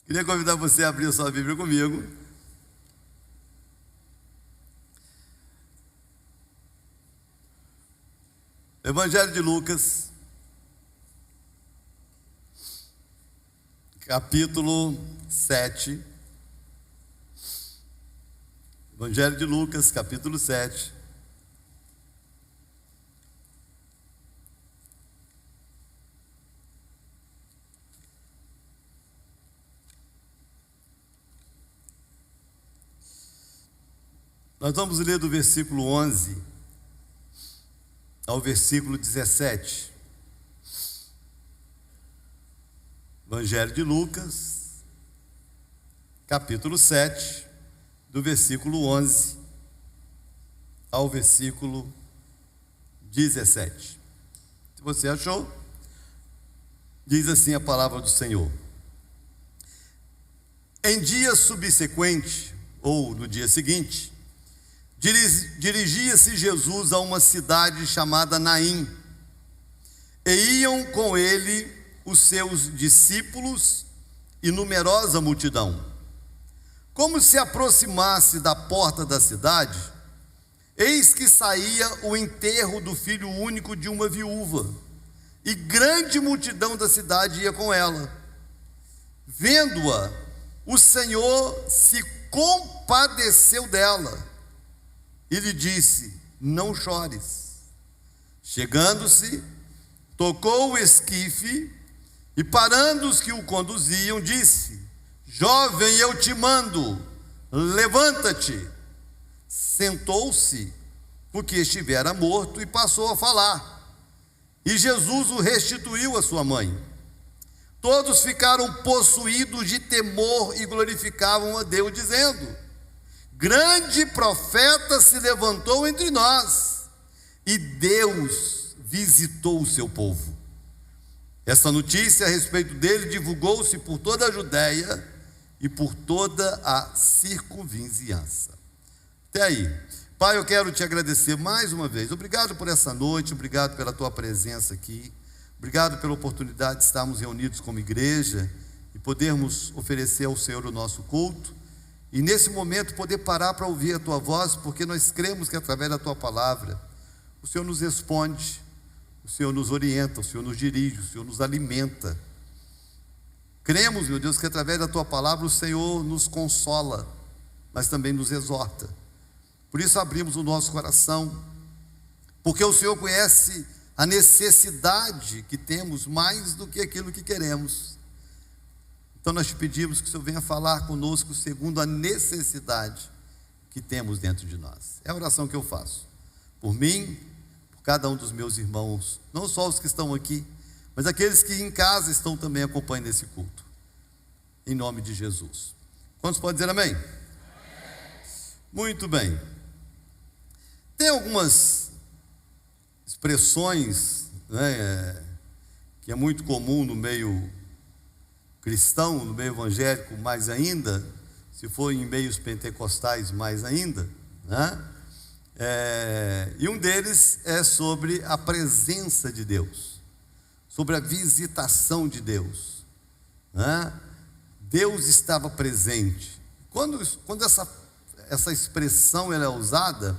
Queria convidar você a abrir a sua Bíblia comigo. Evangelho de Lucas, capítulo 7. Evangelho de Lucas, capítulo 7. Nós vamos ler do versículo 11 ao versículo 17. Evangelho de Lucas, capítulo 7, do versículo 11 ao versículo 17. Se você achou, diz assim a palavra do Senhor: Em dia subsequente, ou no dia seguinte, dirigia-se Jesus a uma cidade chamada Naim, e iam com ele os seus discípulos e numerosa multidão. Como se aproximasse da porta da cidade, eis que saía o enterro do filho único de uma viúva, e grande multidão da cidade ia com ela. Vendo-a, o Senhor se compadeceu dela e lhe disse: não chores. Chegando-se, tocou o esquife e, parando os que o conduziam, disse: jovem, eu te mando, levanta-te. Sentou-se, porque estivera morto, e passou a falar. E Jesus o restituiu à sua mãe. Todos ficaram possuídos de temor e glorificavam a Deus, dizendo: grande profeta se levantou entre nós, e Deus visitou o seu povo. Essa notícia a respeito dele divulgou-se por toda a Judéia e por toda a circunvizinhança. Até aí. Pai, eu quero te agradecer mais uma vez. Obrigado por essa noite, obrigado pela tua presença aqui, obrigado pela oportunidade de estarmos reunidos como igreja e podermos oferecer ao Senhor o nosso culto. E nesse momento poder parar para ouvir a tua voz, porque nós cremos que através da tua palavra o Senhor nos responde, o Senhor nos orienta, o Senhor nos dirige, o Senhor nos alimenta. Cremos, meu Deus, que através da tua palavra o Senhor nos consola, mas também nos exorta. Por isso abrimos o nosso coração, porque o Senhor conhece a necessidade que temos mais do que aquilo que queremos. Então nós te pedimos que o Senhor venha falar conosco segundo a necessidade que temos dentro de nós. É a oração que eu faço, por mim, por cada um dos meus irmãos, não só os que estão aqui, mas aqueles que em casa estão também acompanhando esse culto, em nome de Jesus. Quantos podem dizer amém? Amém. Muito bem. Tem algumas expressões, né, que é muito comum no meio cristão, no meio evangélico mais ainda, se for em meios pentecostais mais ainda, né? E um deles é sobre a presença de Deus, sobre a visitação de Deus, né? Deus estava presente. Quando essa expressão ela é usada,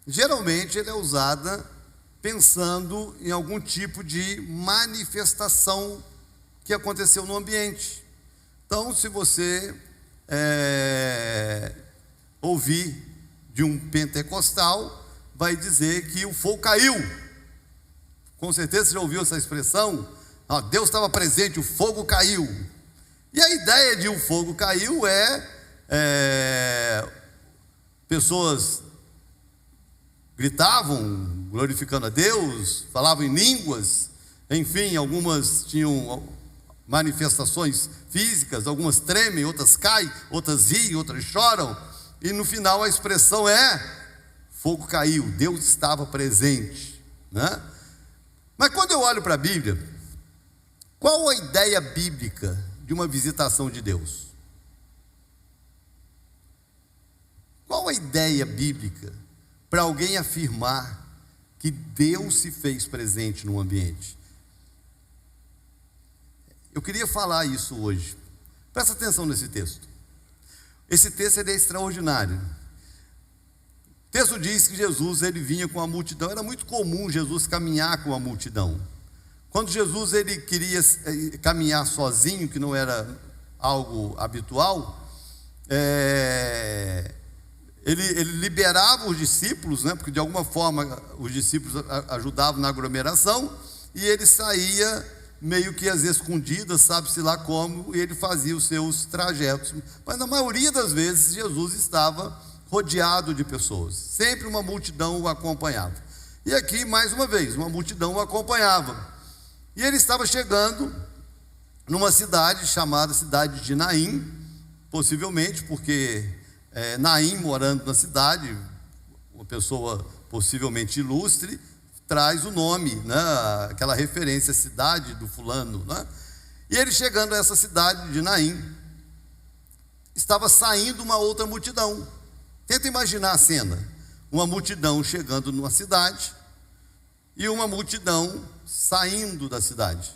geralmente ela é usada pensando em algum tipo de manifestação que aconteceu no ambiente. Então, se você ouvir de um pentecostal, vai dizer que o fogo caiu. Com certeza você já ouviu essa expressão: Deus estava presente, o fogo caiu. E a ideia de um fogo caiu pessoas gritavam, glorificando a Deus, falavam em línguas, enfim, algumas tinham manifestações físicas, algumas tremem, outras caem, outras riem, outras choram, e no final a expressão fogo caiu, Deus estava presente, né? Mas quando eu olho para a Bíblia, qual a ideia bíblica de uma visitação de Deus? Qual a ideia bíblica para alguém afirmar que Deus se fez presente no ambiente? Eu queria falar isso hoje, Presta atenção nesse texto. Esse texto é extraordinário. O texto diz que Jesus ele vinha com a multidão. Era muito comum Jesus caminhar com a multidão. Quando Jesus ele queria caminhar sozinho, que não era algo habitual, ele liberava os discípulos, né, porque de alguma forma os discípulos ajudavam na aglomeração, e ele saía meio que às escondidas, sabe-se lá como, e ele fazia os seus trajetos. Mas na maioria das vezes Jesus estava rodeado de pessoas, sempre uma multidão o acompanhava. E aqui, mais uma vez, uma multidão o acompanhava. E ele estava chegando numa cidade chamada cidade de Naim, possivelmente porque Naim, morando na cidade, uma pessoa possivelmente ilustre, traz o nome, né, aquela referência, cidade do fulano, né? E ele chegando a essa cidade de Naim, estava saindo uma outra multidão. Tenta imaginar a cena, uma multidão chegando numa cidade e uma multidão saindo da cidade.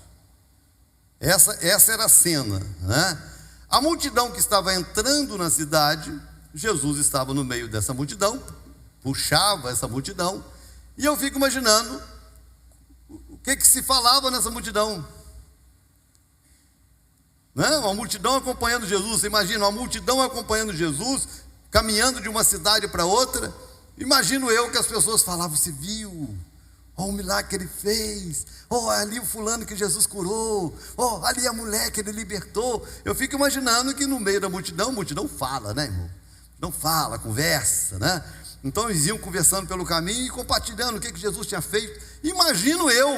Essa era a cena, né? A multidão que estava entrando na cidade, Jesus estava no meio dessa multidão, puxava essa multidão, e eu fico imaginando o que se falava nessa multidão, né? Uma multidão acompanhando Jesus. Você imagina uma multidão acompanhando Jesus, caminhando de uma cidade para outra. Imagino eu que as pessoas falavam: você viu? Olha o milagre que ele fez. Olha ali o fulano que Jesus curou. Olha ali a mulher que ele libertou. Eu fico imaginando que no meio da multidão, a multidão fala, né, irmão? Não fala, conversa, né? Então eles iam conversando pelo caminho e compartilhando o que Jesus tinha feito. Imagino eu,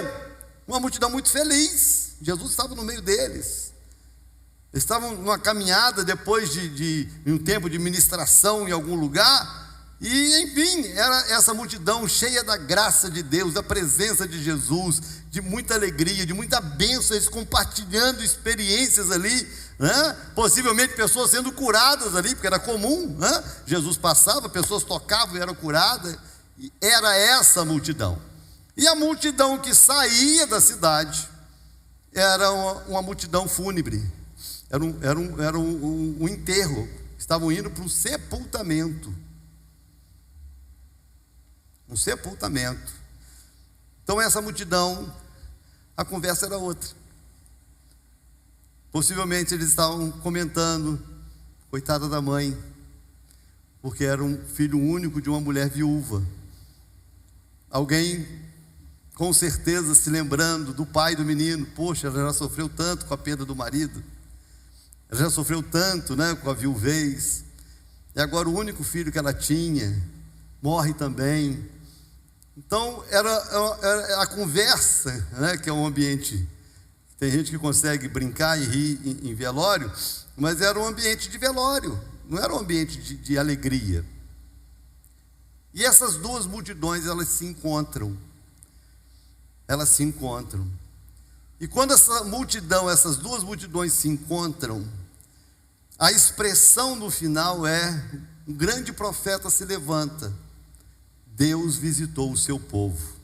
uma multidão muito feliz. Jesus estava no meio deles. Eles estavam numa caminhada depois de um tempo de ministração em algum lugar. E enfim, era essa multidão cheia da graça de Deus, da presença de Jesus, de muita alegria, de muita bênção, eles compartilhando experiências ali, né? Possivelmente pessoas sendo curadas ali, porque era comum, né? Jesus passava, pessoas tocavam e eram curadas. E era essa a multidão. E a multidão que saía da cidade era uma multidão fúnebre, era um enterro, estavam indo para um sepultamento. Um sepultamento. Então essa multidão, a conversa era outra. Possivelmente eles estavam comentando: coitada da mãe, porque era um filho único de uma mulher viúva. Alguém com certeza se lembrando do pai do menino: poxa, ela já sofreu tanto com a perda do marido, ela já sofreu tanto, né, com a viuvez, e agora o único filho que ela tinha morre também. Então era a conversa, né, que é um ambiente. Tem gente que consegue brincar e rir em velório, mas era um ambiente de velório, não era um ambiente de alegria. E essas duas multidões, elas se encontram. E quando essas duas multidões se encontram, a expressão no final é: um grande profeta se levanta. Deus visitou o seu povo,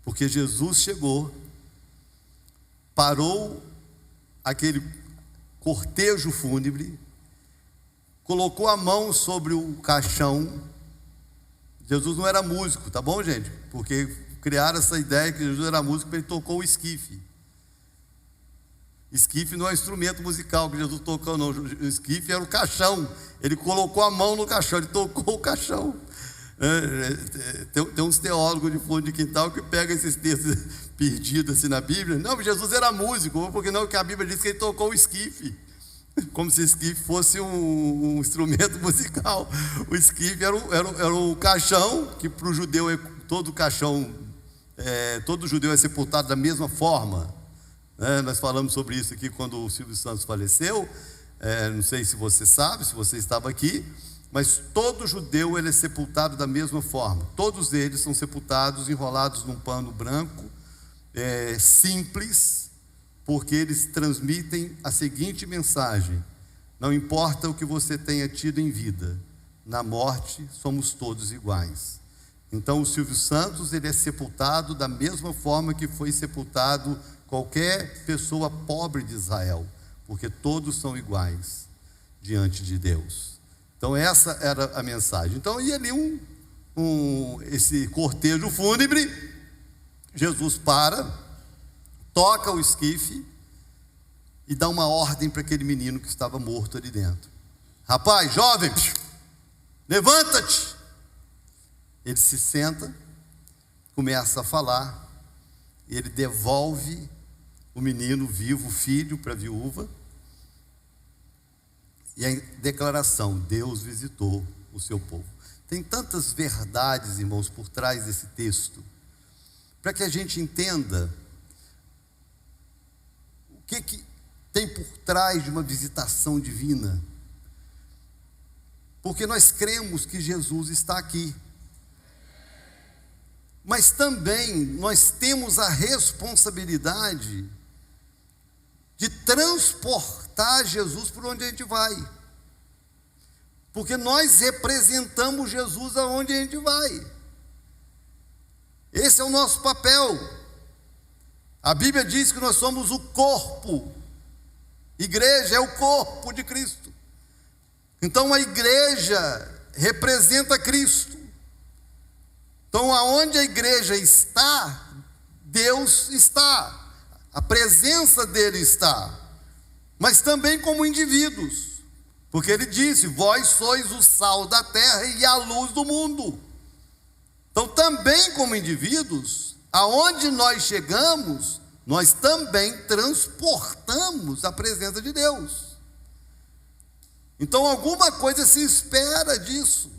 porque Jesus chegou, parou aquele cortejo fúnebre, colocou a mão sobre o caixão. Jesus não era músico, tá bom, gente? Porque criaram essa ideia que Jesus era músico, porque ele tocou o esquife. Esquife não é um instrumento musical que Jesus tocou, não. O esquife era o caixão. Ele colocou a mão no caixão, ele tocou o caixão. Tem uns teólogos de fundo de quintal que pegam esses textos perdidos assim na Bíblia. Não, Jesus era músico, porque não, que a Bíblia diz que ele tocou o esquife, como se o esquife fosse um instrumento musical. O esquife era o caixão, que para o judeu, todo caixão, todo judeu é sepultado da mesma forma. Nós falamos sobre isso aqui quando o Silvio Santos faleceu. Não sei se você sabe, se você estava aqui, mas todo judeu ele é sepultado da mesma forma. Todos eles são sepultados enrolados num pano branco, simples, porque eles transmitem a seguinte mensagem: não importa o que você tenha tido em vida, na morte somos todos iguais. Então o Silvio Santos ele é sepultado da mesma forma que foi sepultado qualquer pessoa pobre de Israel, porque todos são iguais diante de Deus. Então essa era a mensagem. Então ia ali esse cortejo fúnebre, Jesus para, toca o esquife e dá uma ordem para aquele menino que estava morto ali dentro. Rapaz, jovem, levanta-te. Ele se senta, começa a falar, e ele devolve o menino vivo, o filho, para a viúva. E a declaração: Deus visitou o seu povo. Tem tantas verdades, irmãos, por trás desse texto, para que a gente entenda o que tem por trás de uma visitação divina. Porque nós cremos que Jesus está aqui, mas também nós temos a responsabilidade de transportar Jesus por onde a gente vai, porque nós representamos Jesus aonde a gente vai. Esse é o nosso papel. A Bíblia diz que nós somos o corpo. Igreja é o corpo de Cristo. Então a igreja representa Cristo. Então aonde a igreja está, Deus está, a presença dele está, mas também como indivíduos, porque ele disse: vós sois o sal da terra e a luz do mundo. Então também como indivíduos, aonde nós chegamos, nós também transportamos a presença de Deus. Então alguma coisa se espera disso.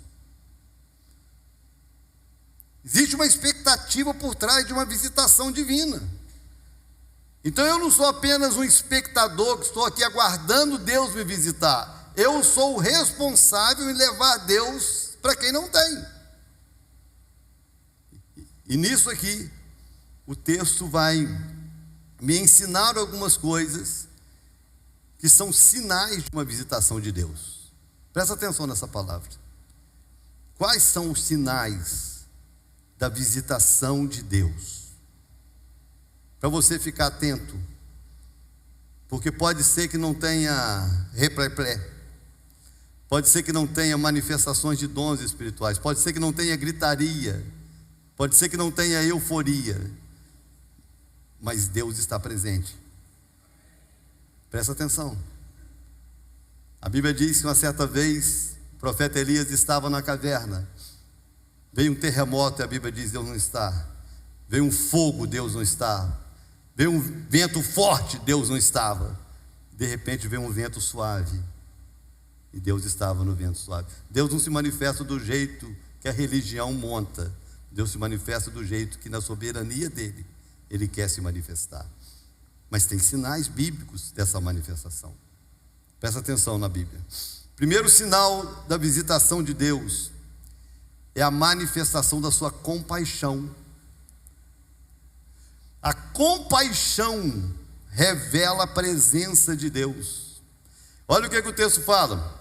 Existe uma expectativa por trás de uma visitação divina. Então eu não sou apenas um espectador que estou aqui aguardando Deus me visitar. Eu sou o responsável em levar Deus para quem não tem. E nisso aqui, o texto vai me ensinar algumas coisas que são sinais de uma visitação de Deus. Presta atenção nessa palavra. Quais são os sinais da visitação de Deus? Para você ficar atento, porque pode ser que não tenha replé, pode ser que não tenha manifestações de dons espirituais, pode ser que não tenha gritaria, pode ser que não tenha euforia, mas Deus está presente. Presta atenção. A Bíblia diz que uma certa vez o profeta Elias estava na caverna. Veio um terremoto e a Bíblia diz: Deus não está. Veio um fogo, Deus não está. Veio um vento forte, Deus não estava. De repente veio um vento suave e Deus estava no vento suave. Deus não se manifesta do jeito que a religião monta. Deus se manifesta do jeito que na soberania dele Ele quer se manifestar. Mas tem sinais bíblicos dessa manifestação. Presta atenção na Bíblia. Primeiro sinal da visitação de Deus é a manifestação da sua compaixão. A compaixão revela a presença de Deus. Olha o que o texto fala.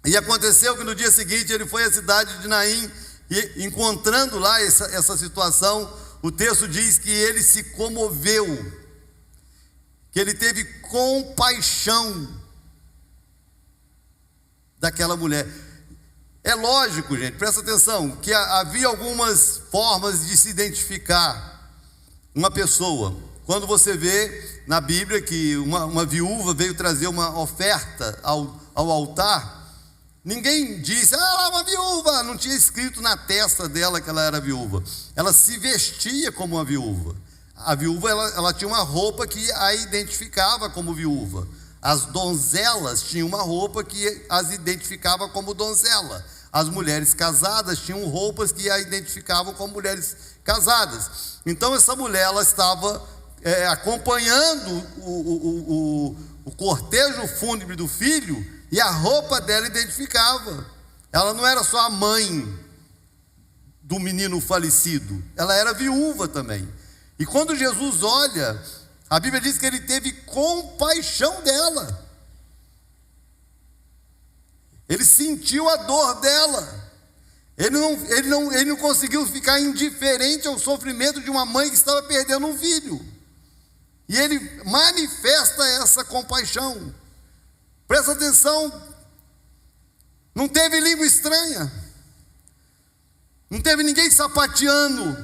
E aconteceu que no dia seguinte ele foi à cidade de Naim, e encontrando lá essa situação, o texto diz que ele se comoveu, que ele teve compaixão daquela mulher. É lógico, gente, presta atenção, que havia algumas formas de se identificar uma pessoa. Quando você vê na Bíblia que uma viúva veio trazer uma oferta ao altar, ninguém disse: ela é uma viúva. Não tinha escrito na testa dela que ela era viúva. Ela se vestia como uma viúva. A viúva ela tinha uma roupa que a identificava como viúva. As donzelas tinham uma roupa que as identificava como donzela. As mulheres casadas tinham roupas que a identificavam como mulheres casadas. Então essa mulher ela estava acompanhando o cortejo fúnebre do filho, e a roupa dela identificava. Ela não era só a mãe do menino falecido, ela era viúva também. E quando Jesus olha, a Bíblia diz que ele teve compaixão dela. Ele sentiu a dor dela. Ele não conseguiu ficar indiferente ao sofrimento de uma mãe que estava perdendo um filho. E ele manifesta essa compaixão. Presta atenção, não teve língua estranha, não teve ninguém sapateando,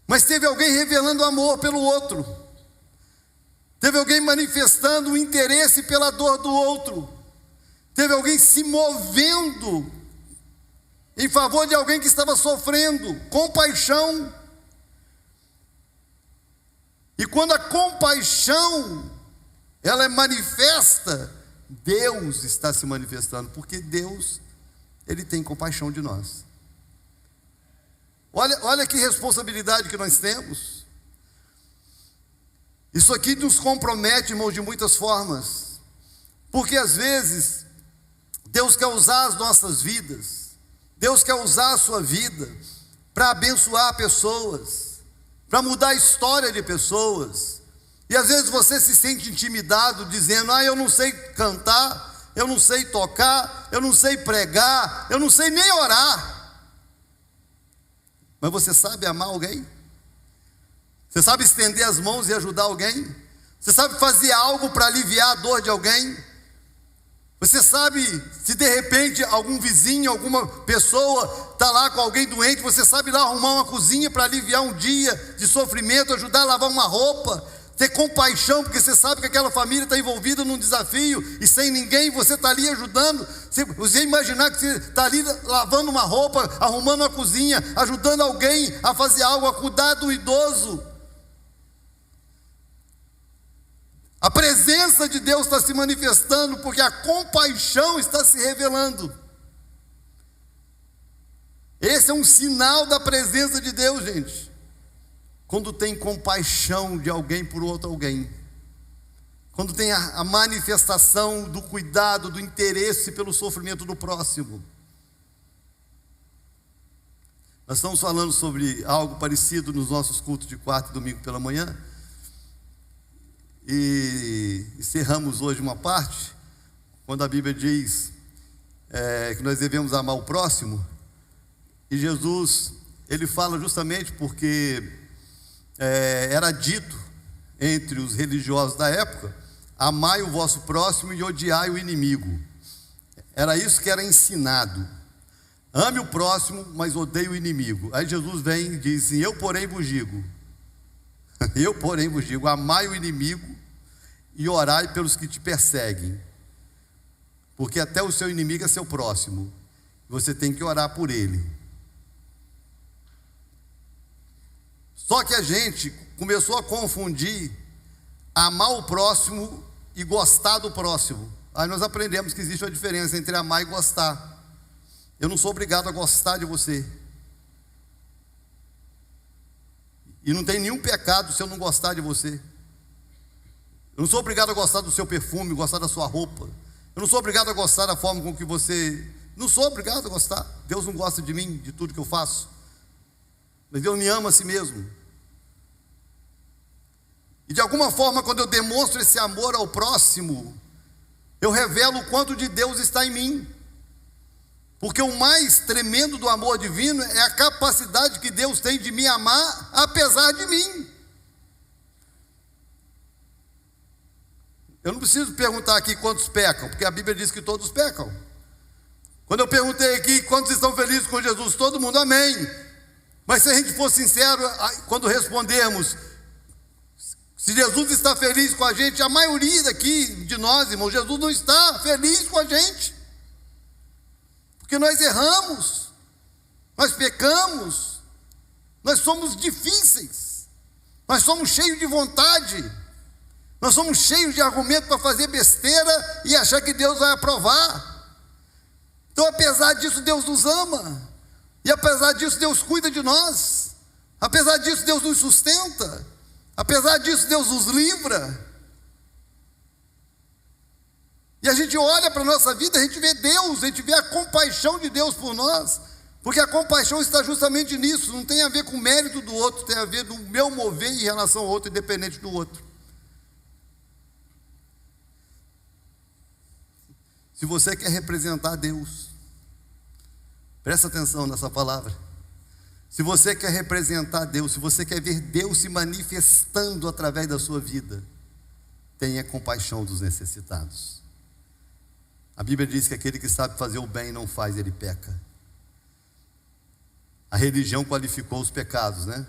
mas teve alguém revelando amor pelo outro, teve alguém manifestando o interesse pela dor do outro, teve alguém se movendo em favor de alguém que estava sofrendo, compaixão. E quando a compaixão ela é manifesta, Deus está se manifestando, porque Deus, Ele tem compaixão de nós. Olha que responsabilidade que nós temos. Isso aqui nos compromete, irmãos, de muitas formas, porque às vezes Deus quer usar as nossas vidas, Deus quer usar a sua vida para abençoar pessoas, para mudar a história de pessoas. E às vezes você se sente intimidado, dizendo: eu não sei cantar, eu não sei tocar, eu não sei pregar, eu não sei nem orar. Mas você sabe amar alguém? Você sabe estender as mãos e ajudar alguém? Você sabe fazer algo para aliviar a dor de alguém? Você sabe, se de repente algum vizinho, alguma pessoa está lá com alguém doente, você sabe lá arrumar uma cozinha para aliviar um dia de sofrimento, ajudar a lavar uma roupa, ter compaixão, porque você sabe que aquela família está envolvida num desafio, e sem ninguém você está ali ajudando. Você imaginar que você está ali lavando uma roupa, arrumando uma cozinha, ajudando alguém a fazer algo, a cuidar do idoso. A presença de Deus está se manifestando, porque a compaixão está se revelando. Esse é um sinal da presença de Deus, gente. Quando tem compaixão de alguém por outro alguém, quando tem a manifestação do cuidado, do interesse pelo sofrimento do próximo. Nós estamos falando sobre algo parecido nos nossos cultos de quarta e domingo pela manhã, e encerramos hoje uma parte, quando a Bíblia diz que nós devemos amar o próximo, e Jesus, Ele fala justamente porque era dito entre os religiosos da época: amai o vosso próximo e odiai o inimigo. Era isso que era ensinado: ame o próximo, mas odeie o inimigo. Aí Jesus vem e diz assim: eu porém vos digo, amai o inimigo e orai pelos que te perseguem, porque até o seu inimigo é seu próximo, você tem que orar por ele. Só que a gente começou a confundir amar o próximo e gostar do próximo. Aí nós aprendemos que existe uma diferença entre amar e gostar. Eu não sou obrigado a gostar de você, e não tem nenhum pecado se eu não gostar de você. Eu não sou obrigado a gostar do seu perfume, gostar da sua roupa. Eu não sou obrigado a gostar da forma com que você... Não sou obrigado a gostar. Deus não gosta de mim, de tudo que eu faço, mas Deus me ama a si mesmo. E de alguma forma, quando eu demonstro esse amor ao próximo, eu revelo o quanto de Deus está em mim. Porque o mais tremendo do amor divino é a capacidade que Deus tem de me amar apesar de mim. Eu não preciso perguntar aqui quantos pecam, porque a Bíblia diz que todos pecam. Quando eu perguntei aqui quantos estão felizes com Jesus, todo mundo amém. Mas se a gente for sincero, quando respondermos se Jesus está feliz com a gente, a maioria daqui de nós, irmãos, Jesus não está feliz com a gente, porque nós erramos, nós pecamos, nós somos difíceis, nós somos cheios de vontade, nós somos cheios de argumento para fazer besteira e achar que Deus vai aprovar. Então, apesar disso, Deus nos ama, e apesar disso, Deus cuida de nós, apesar disso, Deus nos sustenta, apesar disso, Deus nos livra. E a gente olha para a nossa vida, a gente vê Deus, a gente vê a compaixão de Deus por nós, porque a compaixão está justamente nisso. Não tem a ver com o mérito do outro, tem a ver do meu mover em relação ao outro, independente do outro. Se você quer representar Deus, presta atenção nessa palavra. Se você quer representar Deus, se você quer ver Deus se manifestando através da sua vida, tenha compaixão dos necessitados. A Bíblia diz que aquele que sabe fazer o bem e não faz, ele peca. A religião qualificou os pecados, né?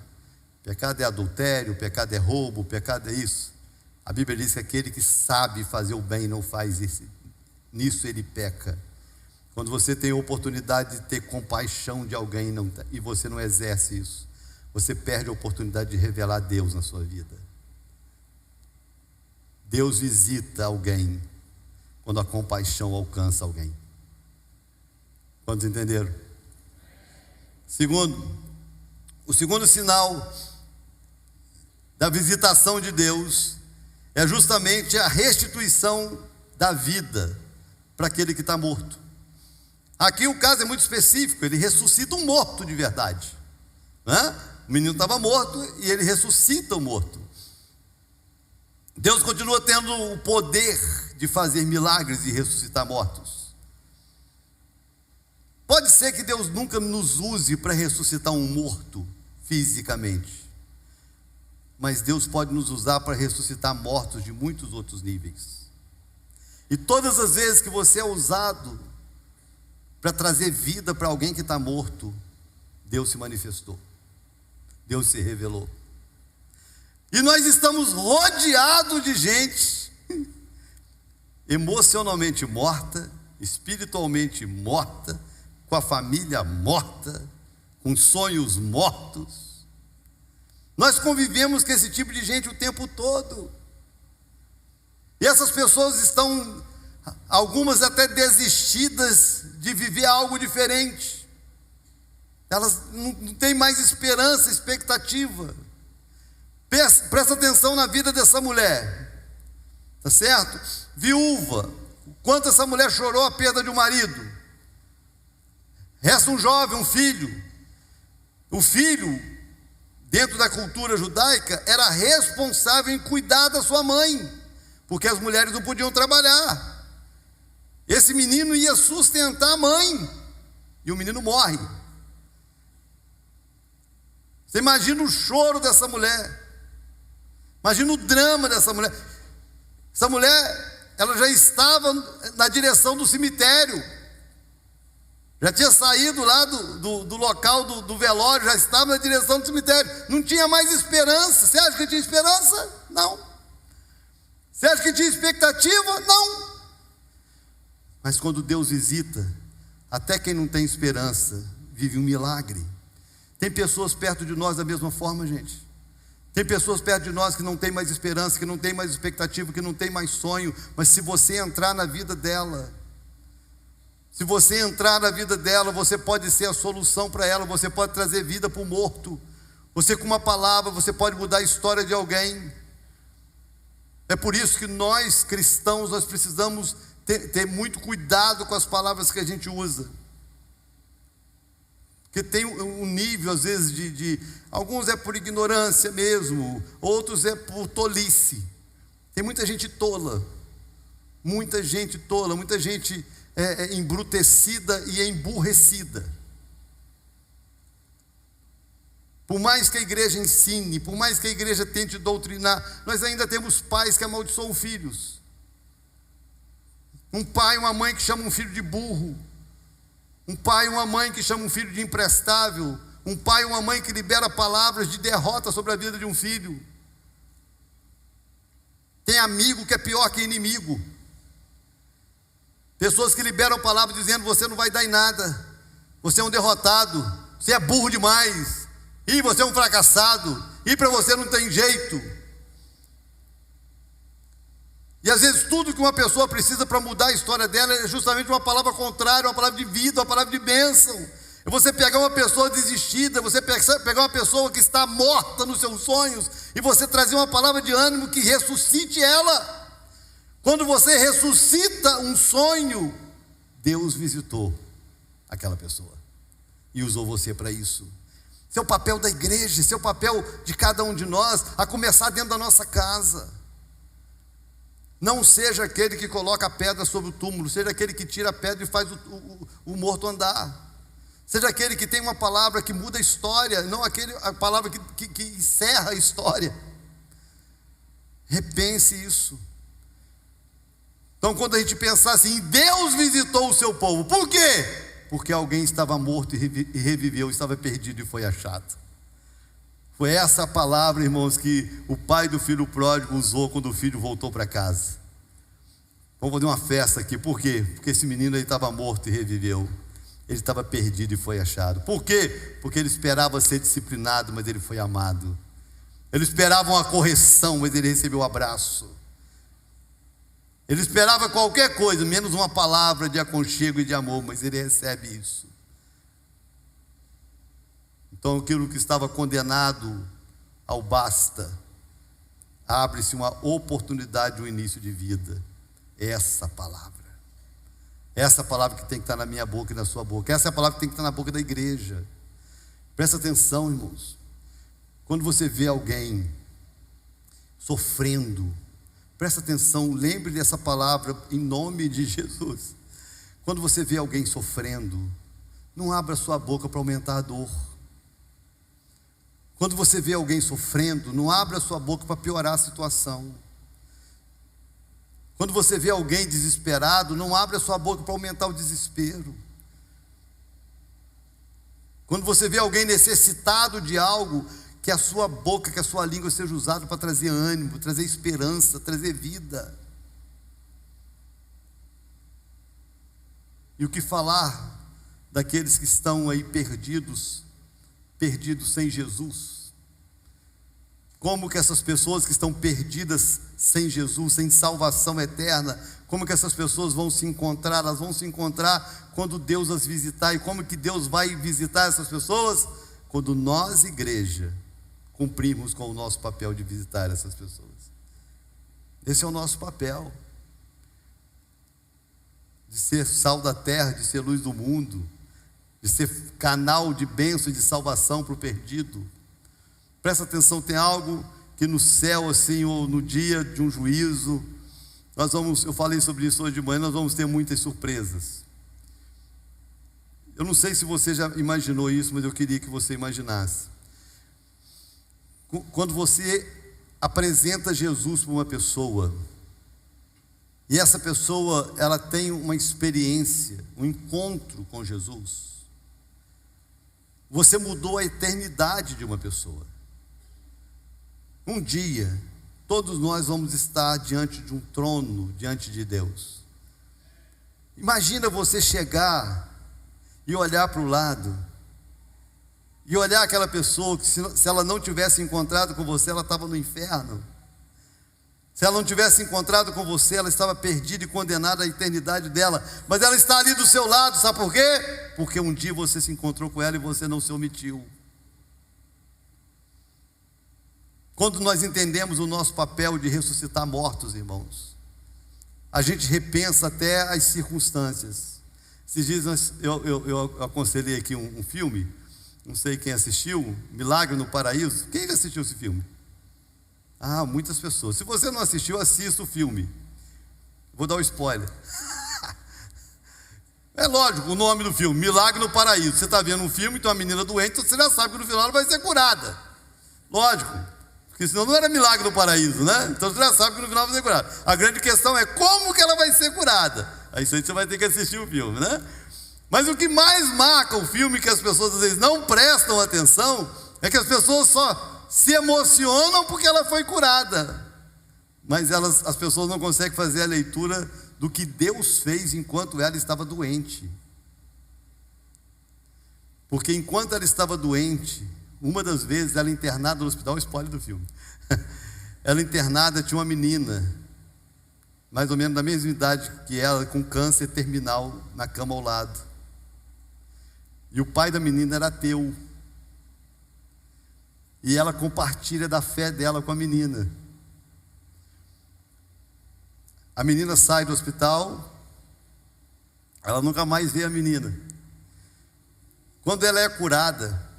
Pecado é adultério, pecado é roubo, pecado é isso. A Bíblia diz que aquele que sabe fazer o bem e não faz isso, nisso ele peca. Quando você tem a oportunidade de ter compaixão de alguém e você não exerce isso, você perde a oportunidade de revelar Deus na sua vida. Deus visita alguém quando a compaixão alcança alguém. Quantos entenderam? O segundo sinal da visitação de Deus é justamente a restituição da vida para aquele que está morto. Aqui o caso é muito específico, ele ressuscita um morto de verdade, né? O menino estava morto e ele ressuscita o morto. Deus continua tendo o poder de fazer milagres e ressuscitar mortos. Pode ser que Deus nunca nos use para ressuscitar um morto fisicamente, mas Deus pode nos usar para ressuscitar mortos de muitos outros níveis. E todas as vezes que você é usado para trazer vida para alguém que está morto, Deus se manifestou, Deus se revelou. E nós estamos rodeados de gente emocionalmente morta, espiritualmente morta, com a família morta, com sonhos mortos. Nós convivemos com esse tipo de gente o tempo todo. E essas pessoas estão, algumas até desistidas de viver algo diferente. Elas não têm mais esperança, expectativa. Presta atenção na vida dessa mulher, tá certo? Viúva, quanto essa mulher chorou a perda de um marido. Resta um jovem, um filho. O filho, dentro da cultura judaica, era responsável em cuidar da sua mãe, porque as mulheres não podiam trabalhar. Esse menino ia sustentar a mãe, e o menino morre. Você imagina o choro dessa mulher, imagina o drama dessa mulher. Essa mulher, ela já estava na direção do cemitério, já tinha saído lá do local do velório, já estava na direção do cemitério, não tinha mais esperança. Você acha que tinha esperança? Não. Você acha que tinha expectativa? Não. Mas quando Deus visita, até quem não tem esperança vive um milagre. Tem pessoas perto de nós da mesma forma, gente. Tem pessoas perto de nós que não tem mais esperança, que não tem mais expectativa, que não tem mais sonho. Mas se você entrar na vida dela, se você entrar na vida dela, você pode ser a solução para ela. Você pode trazer vida para o morto. Você, com uma palavra, você pode mudar a história de alguém. É por isso que nós cristãos, nós precisamos ter muito cuidado com as palavras que a gente usa. Porque tem um nível, às vezes, alguns é por ignorância mesmo, outros é por tolice. Tem muita gente tola, muita gente embrutecida e emburrecida. Por mais que a igreja ensine, por mais que a igreja tente doutrinar, nós ainda temos pais que amaldiçoam filhos. Um pai e uma mãe que chamam um filho de burro. Um pai e uma mãe que chamam um filho de imprestável. Um pai e uma mãe que libera palavras de derrota sobre a vida de um filho. Tem amigo que é pior que inimigo. Pessoas que liberam palavras dizendo: você não vai dar em nada, você é um derrotado, você é burro demais, e você é um fracassado, e para você não tem jeito. E às vezes tudo que uma pessoa precisa para mudar a história dela é justamente uma palavra contrária, uma palavra de vida, uma palavra de bênção. É você pegar uma pessoa desistida, você pegar uma pessoa que está morta nos seus sonhos, e você trazer uma palavra de ânimo que ressuscite ela. Quando você ressuscita um sonho, Deus visitou aquela pessoa e usou você para isso. Esse é o papel da igreja, esse é o papel de cada um de nós, a começar dentro da nossa casa. Não seja aquele que coloca a pedra sobre o túmulo, seja aquele que tira a pedra e faz o morto andar. Seja aquele que tem uma palavra que muda a história, não a palavra que encerra a história. Repense isso. Então, quando a gente pensar assim, Deus visitou o seu povo, por quê? Porque alguém estava morto e reviveu, estava perdido e foi achado. Foi essa palavra, irmãos, que o pai do filho pródigo usou quando o filho voltou para casa. Vamos fazer uma festa aqui, por quê? Porque esse menino aí estava morto e reviveu. Ele estava perdido e foi achado. Por quê? Porque ele esperava ser disciplinado, mas ele foi amado. Ele esperava uma correção, mas ele recebeu um abraço. Ele esperava qualquer coisa, menos uma palavra de aconchego e de amor, mas ele recebe isso. Então aquilo que estava condenado ao basta, abre-se uma oportunidade, um início de vida. Essa palavra que tem que estar na minha boca e na sua boca. Essa é a palavra que tem que estar na boca da igreja. Presta atenção, irmãos. Quando você vê alguém sofrendo, presta atenção, lembre dessa palavra em nome de Jesus. Quando você vê alguém sofrendo, não abra sua boca para aumentar a dor. Quando você vê alguém sofrendo, não abra sua boca para piorar a situação. Quando você vê alguém desesperado, não abra sua boca para aumentar o desespero. Quando você vê alguém necessitado de algo, que a sua boca, que a sua língua seja usada para trazer ânimo, trazer esperança, trazer vida. E o que falar daqueles que estão aí perdidos sem Jesus? Como que essas pessoas que estão perdidas sem Jesus, sem salvação eterna, como que essas pessoas vão se encontrar? Elas vão se encontrar quando Deus as visitar. E como que Deus vai visitar essas pessoas? Quando nós, igreja, cumprimos com o nosso papel de visitar essas pessoas. Esse é o nosso papel, de ser sal da terra, de ser luz do mundo, de ser canal de bênção e de salvação para o perdido. Presta atenção, tem algo que no céu, assim, ou no dia de um juízo, eu falei sobre isso hoje de manhã, nós vamos ter muitas surpresas. Eu não sei se você já imaginou isso, mas eu queria que você imaginasse. Quando você apresenta Jesus para uma pessoa, e essa pessoa, ela tem uma experiência, um encontro com Jesus, você mudou a eternidade de uma pessoa. Um dia, todos nós vamos estar diante de um trono, diante de Deus. Imagina você chegar e olhar para o lado, e olhar aquela pessoa que se ela não tivesse encontrado com você, ela estava no inferno. Se ela não tivesse encontrado com você, ela estava perdida e condenada à eternidade dela. Mas ela está ali do seu lado, sabe por quê? Porque um dia você se encontrou com ela e você não se omitiu. Quando nós entendemos o nosso papel de ressuscitar mortos, irmãos, a gente repensa até as circunstâncias. Esses dias eu aconselhei aqui um filme, não sei quem assistiu, Milagre no Paraíso. Quem já assistiu esse filme? Ah, muitas pessoas. Se você não assistiu, assista o filme. Vou dar um spoiler. É lógico, o nome do filme, Milagre no Paraíso. Você está vendo um filme, tem uma menina doente, você já sabe que no final ela vai ser curada. Lógico. Porque senão não era milagre no paraíso, né? Então você já sabe que no final vai ser curada. A grande questão é como que ela vai ser curada. Aí isso aí você vai ter que assistir o filme, né? Mas o que mais marca o filme, que as pessoas às vezes não prestam atenção, é que as pessoas só se emocionam porque ela foi curada. Mas as pessoas não conseguem fazer a leitura do que Deus fez enquanto ela estava doente. Porque enquanto ela estava doente, uma das vezes, ela internada no hospital, spoiler do filme. Ela internada, tinha uma menina, mais ou menos da mesma idade que ela, com câncer terminal, na cama ao lado. E o pai da menina era ateu. E ela compartilha da fé dela com a menina. A menina sai do hospital, ela nunca mais vê a menina. Quando ela é curada,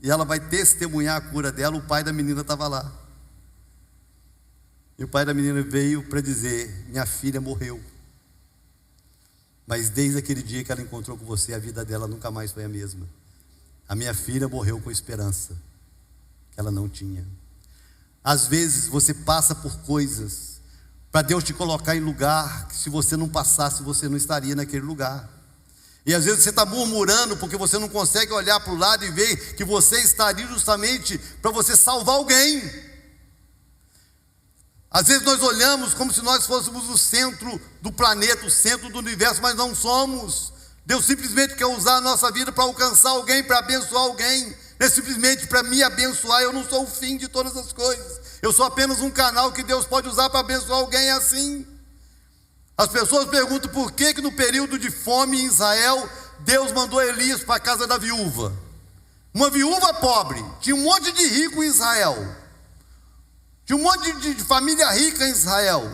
e ela vai testemunhar a cura dela, o pai da menina estava lá. E o pai da menina veio para dizer: minha filha morreu. Mas desde aquele dia que ela encontrou com você, a vida dela nunca mais foi a mesma. A minha filha morreu com esperança que ela não tinha. Às vezes você passa por coisas para Deus te colocar em lugar que, se você não passasse, você não estaria naquele lugar. E às vezes você está murmurando porque você não consegue olhar para o lado e ver que você estaria justamente para você salvar alguém. Às vezes nós olhamos como se nós fôssemos o centro do planeta, o centro do universo, mas não somos. Deus simplesmente quer usar a nossa vida para alcançar alguém, para abençoar alguém. Não é simplesmente para me abençoar. Eu não sou o fim de todas as coisas. Eu sou apenas um canal que Deus pode usar para abençoar alguém assim. As pessoas perguntam por que no período de fome em Israel, Deus mandou Elias para a casa da viúva. Uma viúva pobre, tinha um monte de rico em Israel. Tinha um monte de família rica em Israel.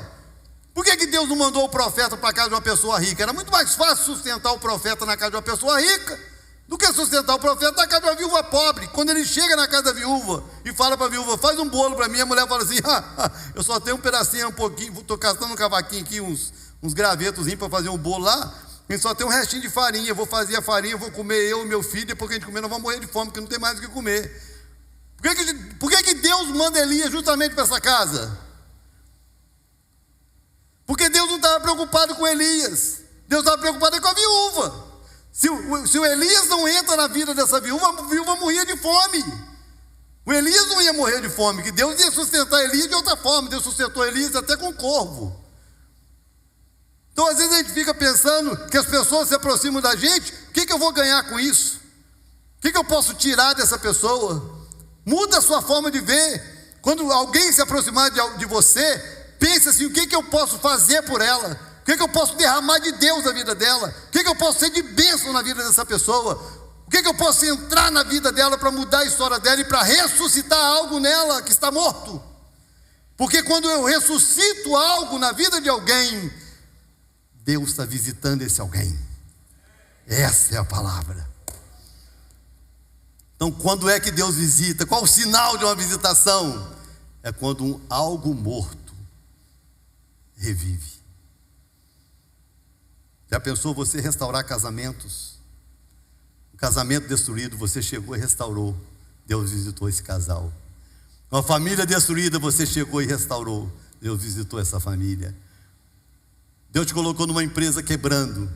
Por que Deus não mandou o profeta para a casa de uma pessoa rica? Era muito mais fácil sustentar o profeta na casa de uma pessoa rica do que sustentar o profeta na casa de uma viúva pobre. Quando ele chega na casa da viúva e fala para a viúva, faz um bolo para mim, a mulher fala assim, eu só tenho um pedacinho, um pouquinho, estou caçando um cavaquinho aqui, uns gravetozinhos para fazer um bolo lá, e só tem um restinho de farinha, eu vou fazer a farinha, eu vou comer eu e meu filho, depois que a gente comer nós vamos morrer de fome, porque não tem mais o que comer. Por que Deus manda Elias justamente para essa casa? Porque Deus não estava preocupado com Elias, Deus estava preocupado com a viúva. Se o Elias não entra na vida dessa viúva, a viúva morria de fome. O Elias não ia morrer de fome, que Deus ia sustentar Elias de outra forma. Deus sustentou Elias até com corvo. Então às vezes a gente fica pensando que as pessoas se aproximam da gente, o que eu vou ganhar com isso? O que eu posso tirar dessa pessoa? Muda a sua forma de ver. Quando alguém se aproximar de você, pense assim, o que eu posso fazer por ela? O que eu posso derramar de Deus na vida dela? O que eu posso ser de bênção na vida dessa pessoa? O que eu posso entrar na vida dela para mudar a história dela e para ressuscitar algo nela que está morto? Porque quando eu ressuscito algo na vida de alguém, Deus está visitando esse alguém. Essa é a palavra. Então, quando é que Deus visita? Qual o sinal de uma visitação? É quando algo morto revive. Já pensou você restaurar casamentos? Um casamento destruído, você chegou e restaurou. Deus visitou esse casal. Uma família destruída, você chegou e restaurou. Deus visitou essa família. Deus te colocou numa empresa quebrando.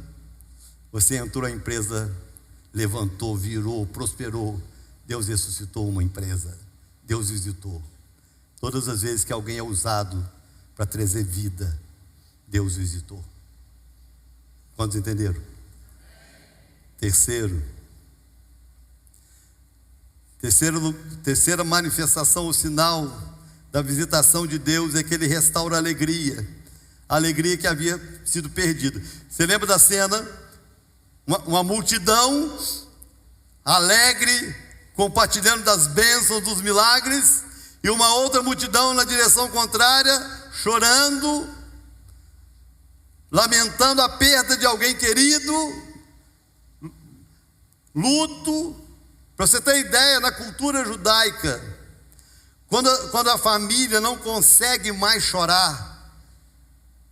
Você entrou, a empresa levantou, virou, prosperou. Deus ressuscitou uma empresa. Deus visitou. Todas as vezes que alguém é usado para trazer vida, Deus visitou. Quantos entenderam? Terceira manifestação, o sinal da visitação de Deus é que Ele restaura a alegria que havia sido perdida. Você lembra da cena? Uma multidão alegre, compartilhando das bênçãos, dos milagres, e uma outra multidão na direção contrária, chorando, lamentando a perda de alguém querido, luto. Para você ter ideia, na cultura judaica, quando a família não consegue mais chorar,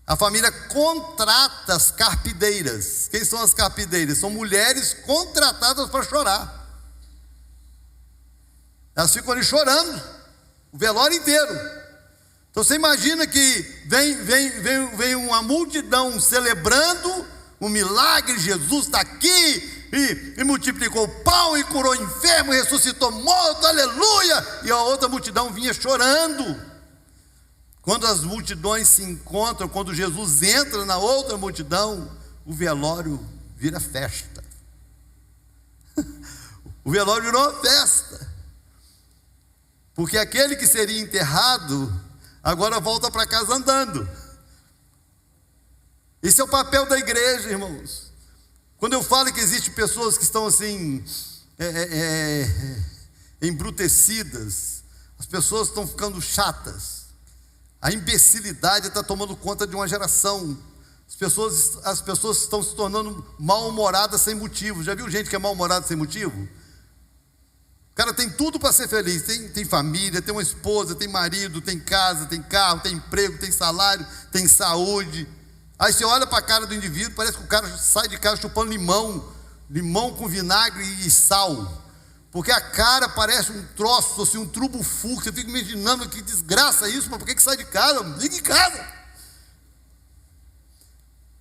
a família contrata as carpideiras. Quem são as carpideiras? São mulheres contratadas para chorar. Elas ficam ali chorando o velório inteiro. Então você imagina que vem uma multidão celebrando o milagre, Jesus está aqui, e multiplicou o pão, e curou enfermo, e ressuscitou morto, aleluia, e a outra multidão vinha chorando. Quando as multidões se encontram, quando Jesus entra na outra multidão, o velório vira festa. O velório virou uma festa, porque aquele que seria enterrado agora volta para casa andando. Esse é o papel da igreja, irmãos. Quando eu falo que existem pessoas que estão assim, embrutecidas, as pessoas estão ficando chatas, a imbecilidade está tomando conta de uma geração, as pessoas estão se tornando mal-humoradas sem motivo. Já viu gente que é mal-humorada sem motivo? O cara tem tudo para ser feliz, tem família, tem uma esposa, tem marido, tem casa, tem carro, tem emprego, tem salário, tem saúde, Aí você olha para a cara do indivíduo, parece que o cara sai de casa chupando limão com vinagre e sal, porque a cara parece um troço, assim, um trubo-fuco. Você fica imaginando que desgraça é isso, mas por que sai de casa? Liga em casa.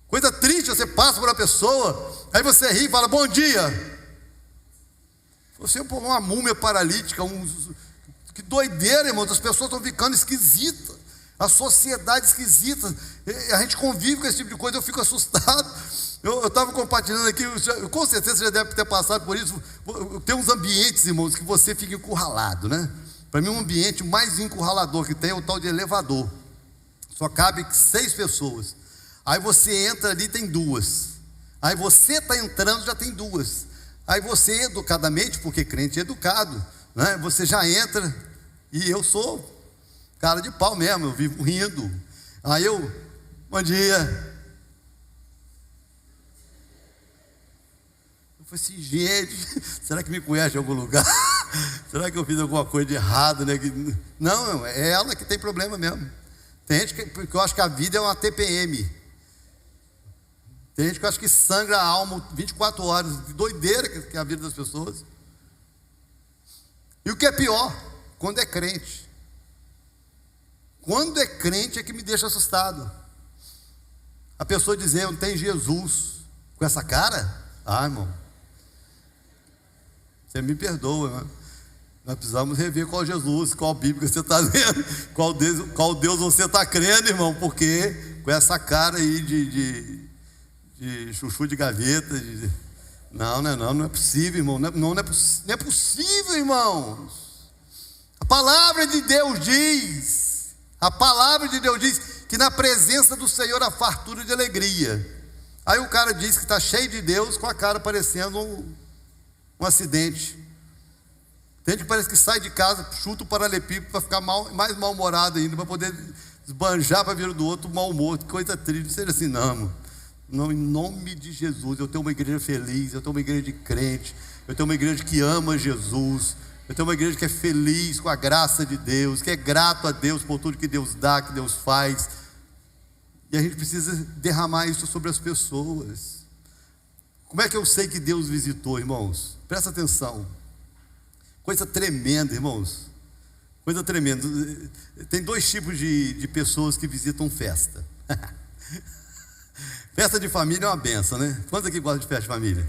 Coisa triste, você passa por uma pessoa, aí você ri e fala, bom dia. Você é uma múmia paralítica, que doideira, irmão, as pessoas estão ficando esquisitas, a sociedade esquisita, a gente convive com esse tipo de coisa, eu fico assustado. Eu estava compartilhando aqui, com certeza você já deve ter passado por isso. Tem uns ambientes, irmãos, que você fica encurralado, né? Para mim, um ambiente mais encurralador que tem é o tal de elevador. Só cabe 6 pessoas. Aí você entra ali, tem 2. Aí você está entrando, já tem 2. Aí você, educadamente, porque crente é educado, né? Você já entra, e eu sou cara de pau mesmo, eu vivo rindo. Aí eu, bom dia. Eu falei assim, gente, será que me conhece em algum lugar? Será que eu fiz alguma coisa de errado, né? Não, é ela que tem problema mesmo. Tem gente que eu acho que a vida é uma TPM. Tem gente que eu acho que sangra a alma 24 horas, de doideira que é a vida das pessoas. E o que é pior, quando é crente. Quando é crente é que me deixa assustado. A pessoa dizendo, tem Jesus com essa cara? Ah, irmão, você me perdoa, né? Nós precisamos rever qual Jesus, qual Bíblia você está lendo, qual Deus você está crendo, irmão, porque com essa cara aí de chuchu de gaveta, não é possível, irmão, não é possível, irmãos. A palavra de Deus diz que na presença do Senhor há fartura de alegria. Aí o cara diz que está cheio de Deus, com a cara parecendo um acidente. Tem gente que parece que sai de casa, chuta o paralelepípedo para ficar mais mal-humorado ainda, para poder esbanjar para vir do outro mau humor. Que coisa triste, não seja assim não, irmão. Não, em nome de Jesus, eu tenho uma igreja feliz, eu tenho uma igreja de crente, eu tenho uma igreja que ama Jesus, eu tenho uma igreja que é feliz com a graça de Deus, que é grato a Deus por tudo que Deus dá, que Deus faz. E a gente precisa derramar isso sobre as pessoas. Como é que eu sei que Deus visitou, irmãos? Presta atenção. Coisa tremenda, irmãos. Coisa tremenda. Tem 2 tipos de pessoas que visitam festa. Festa de família é uma benção, né? Quantos aqui gostam de festa de família?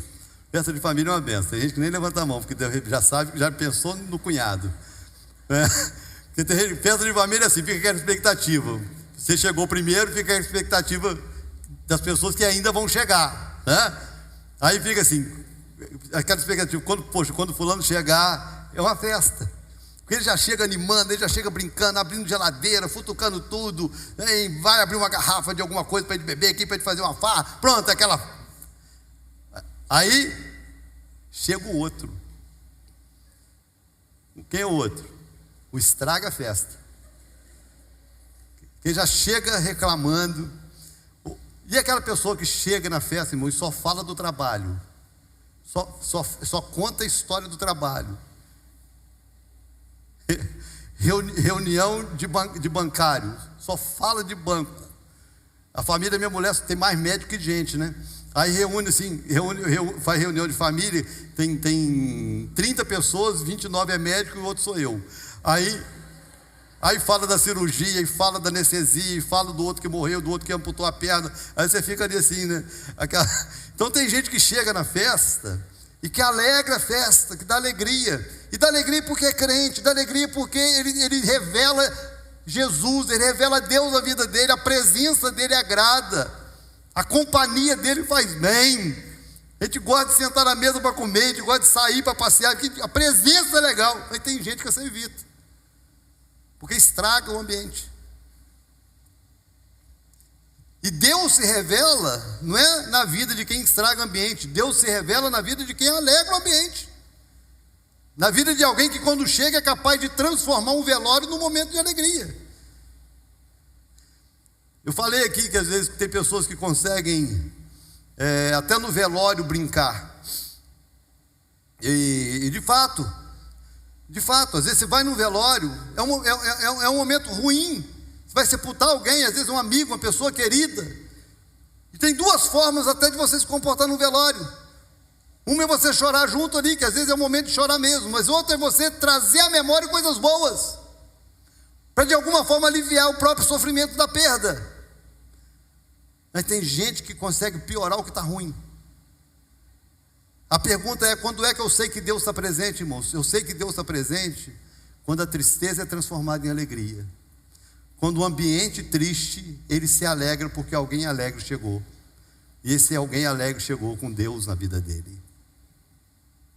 Festa de família é uma benção. Tem gente que nem levanta a mão, porque já sabe, já pensou no cunhado. Porque tem gente, festa de família é assim, fica aquela expectativa. Você chegou primeiro, fica a expectativa das pessoas que ainda vão chegar, né? Aí fica assim, aquela expectativa, quando fulano chegar, é uma festa. Porque ele já chega animando, ele já chega brincando, abrindo geladeira, futucando tudo, hein? Vai abrir uma garrafa de alguma coisa para ele beber aqui, para ele fazer uma farra, pronto, aquela. Aí chega o outro. Quem é o outro? O estraga-festa. Quem já chega reclamando. E aquela pessoa que chega na festa, irmão, e só fala do trabalho, só conta a história do trabalho. Reunião de bancários, só fala de banco. A família da minha mulher tem mais médico que gente, né? Aí faz reunião de família, tem 30 pessoas, 29 é médico e o outro sou eu. Aí fala da cirurgia, e fala da anestesia, e fala do outro que morreu, do outro que amputou a perna. Aí você fica ali assim, né? Então tem gente que chega na festa e que alegra a festa, que dá alegria. E dá alegria porque é crente, dá alegria porque ele revela Jesus, ele revela Deus na vida dele, a presença dele agrada, a companhia dele faz bem. A gente gosta de sentar na mesa para comer, a gente gosta de sair para passear, a presença é legal. Mas tem gente que você evita, porque estraga o ambiente. E Deus se revela, não é na vida de quem estraga o ambiente, Deus se revela na vida de quem alegra o ambiente, na vida de alguém que quando chega é capaz de transformar um velório num momento de alegria. Eu falei aqui que às vezes tem pessoas que conseguem até no velório brincar, e de fato, às vezes você vai num velório, é um momento ruim, você vai sepultar alguém, às vezes um amigo, uma pessoa querida, E tem duas formas até de você se comportar no velório. Uma é você chorar junto ali, que às vezes é o momento de chorar mesmo, mas outra é você trazer à memória coisas boas, para de alguma forma aliviar o próprio sofrimento da perda. Mas tem gente que consegue piorar o que está ruim. A pergunta é: quando é que eu sei que Deus está presente, irmãos? Eu sei que Deus está presente quando a tristeza é transformada em alegria. Quando o ambiente triste, ele se alegra porque alguém alegre chegou. E esse alguém alegre chegou com Deus na vida dele.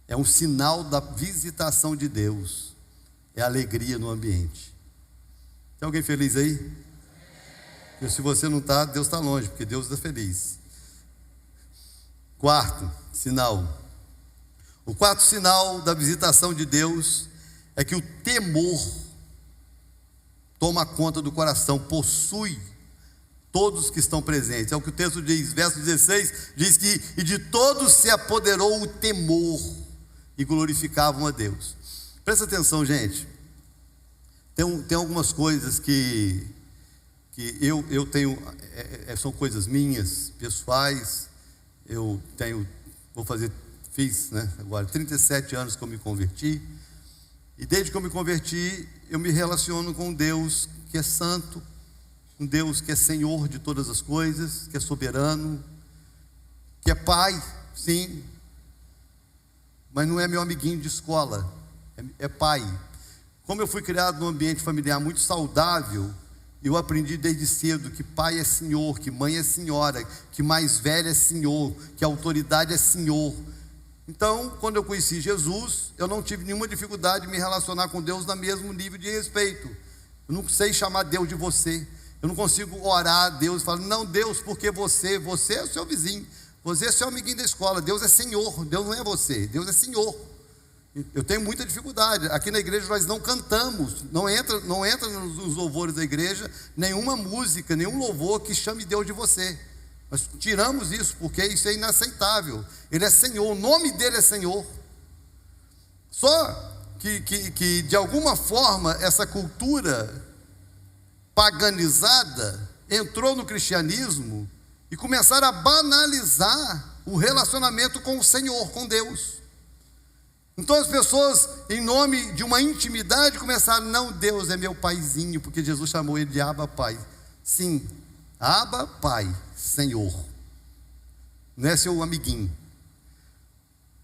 É um sinal da visitação de Deus. É alegria no ambiente. Tem alguém feliz aí? Porque se você não está, Deus está longe, porque Deus está feliz. Quarto sinal. O quarto sinal da visitação de Deus é que o temor toma conta do coração, possui todos que estão presentes. É o que o texto diz, verso 16, diz que e de todos se apoderou o temor e glorificavam a Deus. Presta atenção, gente. Tem algumas coisas que eu tenho, são coisas minhas, pessoais. Fiz, né, agora 37 anos que eu me converti. E desde que eu me converti, eu me relaciono com um Deus que é santo, um Deus que é Senhor de todas as coisas, que é soberano, que é Pai, sim, mas não é meu amiguinho de escola, é Pai. Como eu fui criado num ambiente familiar muito saudável, eu aprendi desde cedo que pai é senhor, que mãe é senhora, que mais velho é senhor, que a autoridade é senhor. Então, quando eu conheci Jesus, eu não tive nenhuma dificuldade de me relacionar com Deus no mesmo nível de respeito. Eu não sei chamar Deus de você. Eu não consigo orar a Deus e falar: não, Deus, porque você é o seu vizinho, você é seu amiguinho da escola. Deus é Senhor, Deus não é você, Deus é Senhor. Eu tenho muita dificuldade. Aqui na igreja nós não cantamos, não entra nos louvores da igreja nenhuma música, nenhum louvor que chame Deus de você. Nós tiramos isso porque isso é inaceitável. Ele é Senhor, o nome dele é Senhor. Só que de alguma forma essa cultura paganizada entrou no cristianismo e começaram a banalizar o relacionamento com o Senhor, com Deus. Então as pessoas, em nome de uma intimidade, começaram: não, Deus é meu paizinho, porque Jesus chamou ele de Abba Pai. Sim, Abba Pai, Senhor, não é seu amiguinho.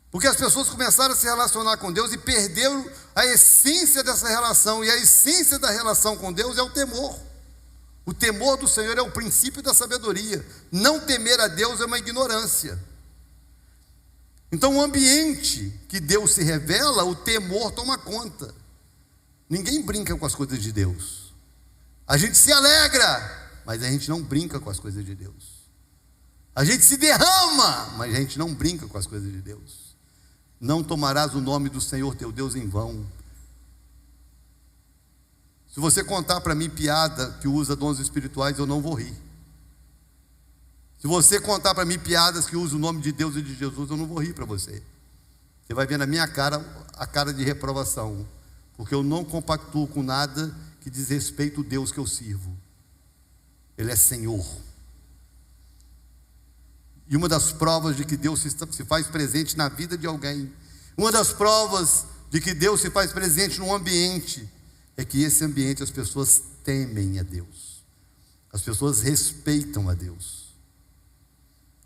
Porque as pessoas começaram a se relacionar com Deus e perderam a essência dessa relação. E a essência da relação com Deus é o temor. O temor do Senhor é o princípio da sabedoria. Não temer a Deus é uma ignorância. Então, o ambiente que Deus se revela, o temor toma conta. Ninguém brinca com as coisas de Deus. A gente se alegra, mas a gente não brinca com as coisas de Deus. A gente se derrama, mas a gente não brinca com as coisas de Deus. Não tomarás o nome do Senhor teu Deus em vão. Se você contar para mim piada que usa dons espirituais, eu não vou rir. Se você contar para mim piadas que usam o nome de Deus e de Jesus, eu não vou rir para você. Você vai ver na minha cara a cara de reprovação, porque eu não compactuo com nada que diz respeito ao Deus que eu sirvo. Ele é Senhor. E uma das provas de que Deus se faz presente na vida de alguém, uma das provas de que Deus se faz presente num ambiente, é que esse ambiente as pessoas temem a Deus, as pessoas respeitam a Deus.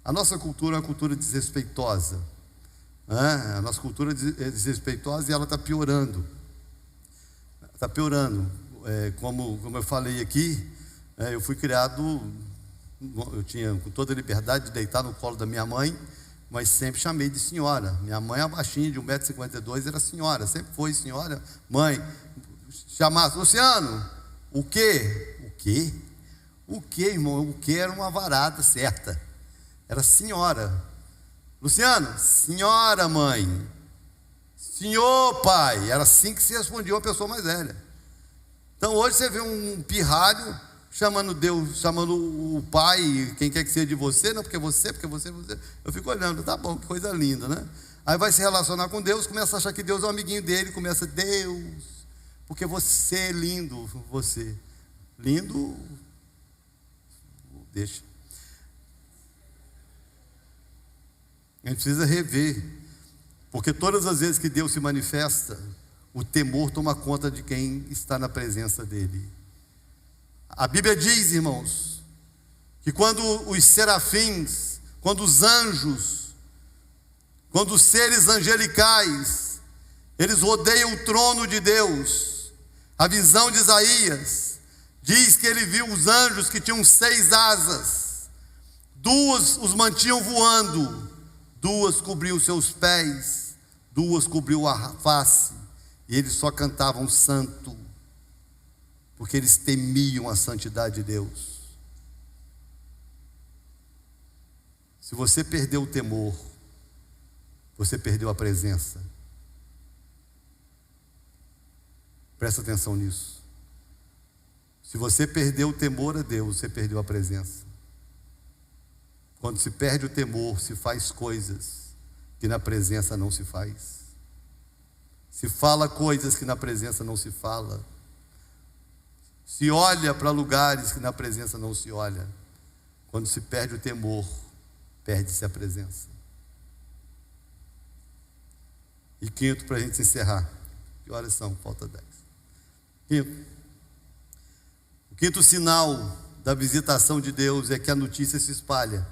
A nossa cultura é uma cultura desrespeitosa, né? A nossa cultura é desrespeitosa e ela está piorando. Está piorando. Como eu falei aqui, eu fui criado, eu tinha com toda a liberdade de deitar no colo da minha mãe, mas sempre chamei de senhora. Minha mãe é baixinha, de 1,52 m, era senhora, sempre foi senhora. Mãe, chamasse: Luciano, o quê? O quê? O quê, irmão? O quê era uma varada certa. Era senhora. Luciano, senhora mãe. Senhor pai. Era assim que se respondia uma pessoa mais velha. Então hoje você vê um pirralho chamando Deus, chamando o pai, quem quer que seja de você, não, porque você. Eu fico olhando, tá bom, que coisa linda, né? Aí vai se relacionar com Deus, começa a achar que Deus é um amiguinho dele, começa: Deus, porque você é lindo, você. Lindo, deixa. A gente precisa rever, porque todas as vezes que Deus se manifesta, o temor toma conta de quem está na presença dele. A Bíblia diz, irmãos, que quando os serafins, quando os anjos, quando os seres angelicais, eles rodeiam o trono de Deus, a visão de Isaías diz que ele viu os anjos que tinham 6 asas, 2 os mantinham voando, 2 cobriam seus pés, 2 cobriam a face, e eles só cantavam santo, porque eles temiam a santidade de Deus. Se você perdeu o temor, você perdeu a presença. Presta atenção nisso. Se você perdeu o temor a Deus, você perdeu a presença. Quando se perde o temor, se faz coisas que na presença não se faz. Se fala coisas que na presença não se fala. Se olha para lugares que na presença não se olha. Quando se perde o temor, perde-se a presença. E quinto, para a gente encerrar. Que horas são? Falta 10. Quinto. O quinto sinal da visitação de Deus é que a notícia se espalha.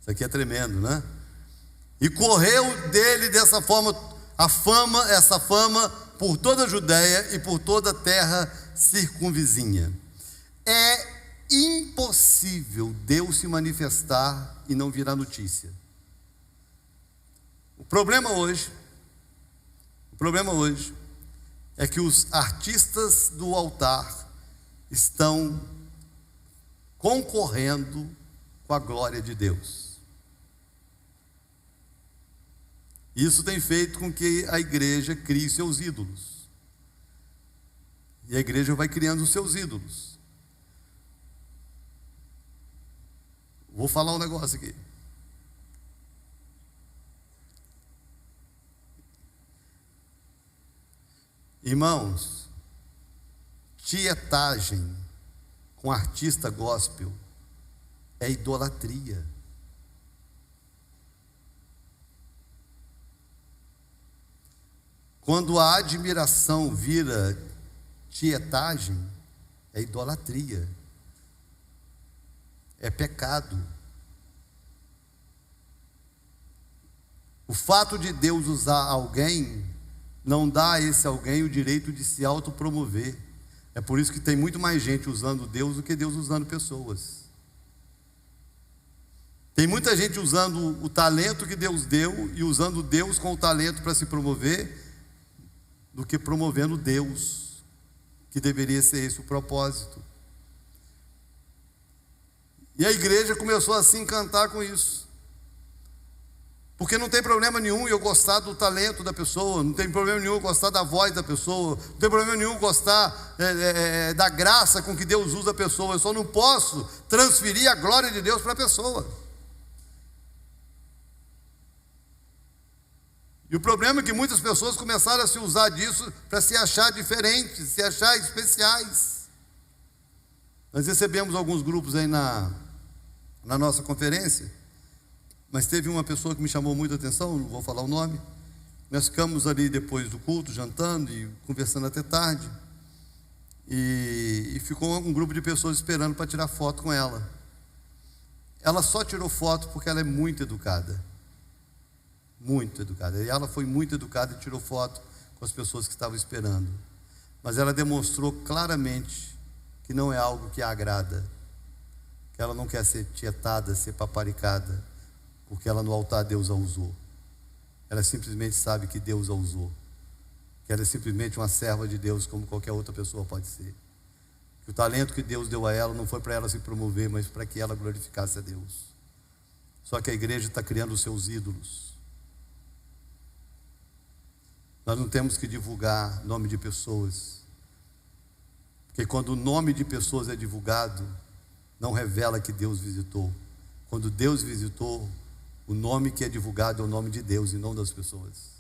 Isso aqui é tremendo, né? E correu dele dessa forma essa fama por toda a Judéia e por toda a terra circunvizinha. É impossível Deus se manifestar e não virar notícia. O problema hoje é que os artistas do altar estão concorrendo com a glória de Deus. Isso tem feito com que a igreja crie seus ídolos. E a igreja vai criando os seus ídolos. Vou falar um negócio aqui. Irmãos, tietagem com artista gospel é idolatria. Quando a admiração vira tietagem, é idolatria, é pecado. O fato de Deus usar alguém não dá a esse alguém o direito de se autopromover. É por isso que tem muito mais gente usando Deus do que Deus usando pessoas. Tem muita gente usando o talento que Deus deu e usando Deus com o talento para se promover, do que promovendo Deus, que deveria ser esse o propósito. E a igreja começou a se encantar com isso. Porque não tem problema nenhum eu gostar do talento da pessoa, não tem problema nenhum eu gostar da voz da pessoa, não tem problema nenhum eu gostar da graça com que Deus usa a pessoa. Eu só não posso transferir a glória de Deus para a pessoa. E o problema é que muitas pessoas começaram a se usar disso para se achar diferentes, se achar especiais. Nós recebemos alguns grupos aí na nossa conferência, mas teve uma pessoa que me chamou muita atenção, não vou falar o nome. Nós ficamos ali depois do culto, jantando e conversando até tarde, e ficou um grupo de pessoas esperando para tirar foto com ela. Ela só tirou foto porque ela é muito educada. Muito educada. E ela foi muito educada e tirou foto com as pessoas que estavam esperando. Mas ela demonstrou claramente que não é algo que a agrada. Que ela não quer ser tietada, ser paparicada, porque ela no altar Deus a usou. Ela simplesmente sabe que Deus a usou. Que ela é simplesmente uma serva de Deus, como qualquer outra pessoa pode ser. Que o talento que Deus deu a ela não foi para ela se promover, mas para que ela glorificasse a Deus. Só que a igreja está criando os seus ídolos. Nós não temos que divulgar nome de pessoas, porque quando o nome de pessoas é divulgado, não revela que Deus visitou. Quando Deus visitou, o nome que é divulgado é o nome de Deus e não das pessoas.